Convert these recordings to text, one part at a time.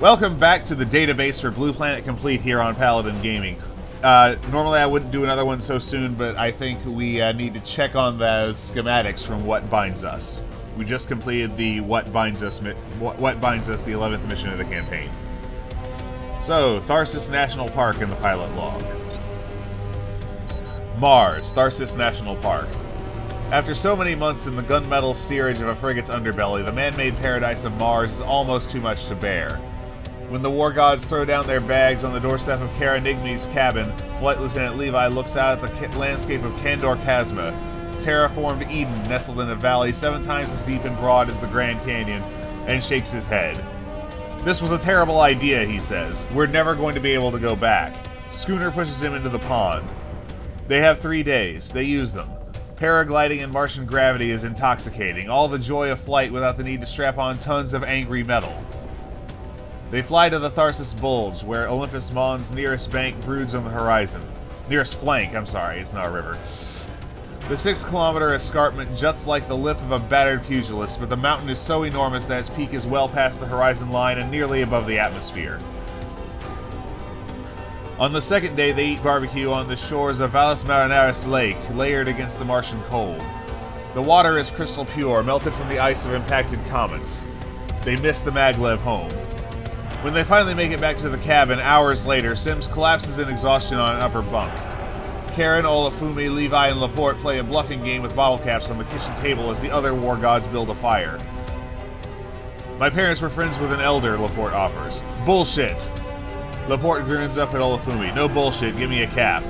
Welcome back to the database for Blue Planet Complete here on Paladin Gaming. Normally I wouldn't do another one so soon, but I think we need to check on those schematics from What Binds Us. We just completed the What Binds Us, the 11th mission of the campaign. So, Tharsus National Park in the pilot log. Mars, Tharsus National Park. After so many months in the gunmetal steerage of a frigate's underbelly, the man-made paradise of Mars is almost too much to bear. When the war gods throw down their bags on the doorstep of Karanigmi's cabin, Flight Lieutenant Levi looks out at the landscape of Kandor Chasma, terraformed Eden nestled in a valley 7 times as deep and broad as the Grand Canyon, and shakes his head. This was a terrible idea, he says. We're never going to be able to go back. Schooner pushes him into the pond. They have 3 days. They use them. Paragliding in Martian gravity is intoxicating. All the joy of flight without the need to strap on tons of angry metal. They fly to the Tharsus Bulge, where Olympus Mon's nearest bank broods on the horizon. Nearest flank, I'm sorry, it's not a river. The 6-kilometer escarpment juts like the lip of a battered pugilist, but the mountain is so enormous that its peak is well past the horizon line and nearly above the atmosphere. On the second day, they eat barbecue on the shores of Valles Marineris Lake, layered against the Martian cold. The water is crystal pure, melted from the ice of impacted comets. They miss the maglev home. When they finally make it back to the cabin, hours later, Sims collapses in exhaustion on an upper bunk. Karen, Olafumi, Levi, and Laporte play a bluffing game with bottle caps on the kitchen table as the other war gods build a fire. My parents were friends with an elder, Laporte offers. Bullshit! Laporte grins up at Olafumi. No bullshit, give me a cap.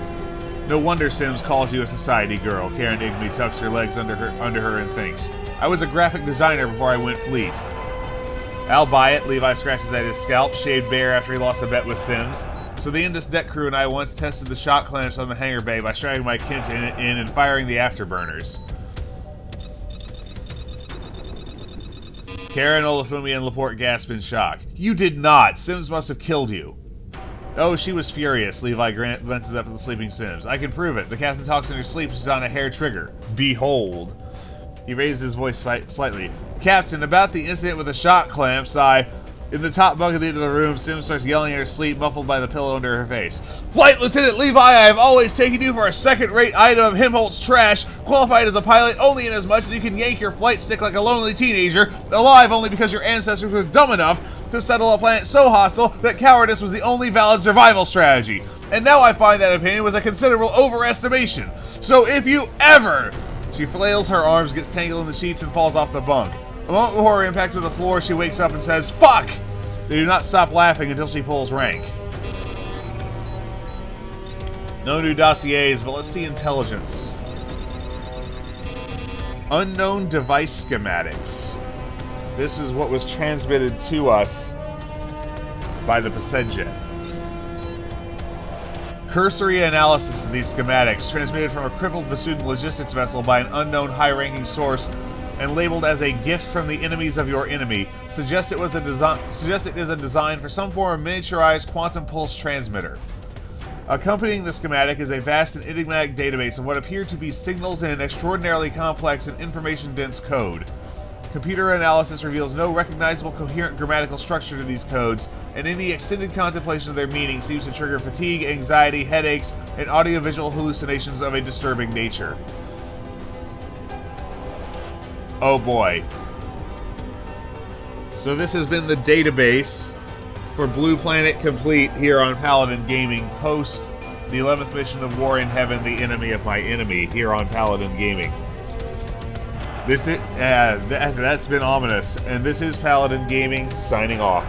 No wonder Sims calls you a society girl. Karanigmi tucks her legs under her and thinks. I was a graphic designer before I went fleet. I'll buy it. Levi scratches at his scalp, shaved bare after he lost a bet with Sims. So the Indus deck crew and I once tested the shock clamps on the hangar bay by strapping my kit in and firing the afterburners. Karen, Olafumi, and Laporte gasp in shock. You did not! Sims must have killed you. Oh, she was furious. Levi glances up at the sleeping Sims. I can prove it. The captain talks in her sleep. She's on a hair trigger. Behold. He raises his voice slightly. Captain, about the incident with the shock clamps, In the top bunk at the end of the room, Sims starts yelling in her sleep, muffled by the pillow under her face. Flight Lieutenant Levi, I have always taken you for a second-rate item of Himholtz trash, qualified as a pilot only in as much as you can yank your flight stick like a lonely teenager, alive only because your ancestors were dumb enough to settle a planet so hostile that cowardice was the only valid survival strategy. And now I find that opinion was a considerable overestimation. So if you ever... She flails her arms, gets tangled in the sheets, and falls off the bunk. A moment before her impact with the floor, she wakes up and says, Fuck! They do not stop laughing until she pulls rank. No new dossiers, but let's see intelligence. Unknown device schematics. This is what was transmitted to us by the Pesedjet. Cursory analysis of these schematics, transmitted from a crippled Vasudan logistics vessel by an unknown high-ranking source and labeled as a gift from the enemies of your enemy, suggest it is a design for some form of miniaturized quantum pulse transmitter. Accompanying the schematic is a vast and enigmatic database of what appear to be signals in an extraordinarily complex and information-dense code. Computer analysis reveals no recognizable coherent grammatical structure to these codes, and any extended contemplation of their meaning seems to trigger fatigue, anxiety, headaches, and audiovisual hallucinations of a disturbing nature. Oh boy. So this has been the database for Blue Planet Complete here on Paladin Gaming, post the 11th mission of War in Heaven, the enemy of my enemy, here on Paladin Gaming. That's been ominous, and this is Paladin Gaming, signing off.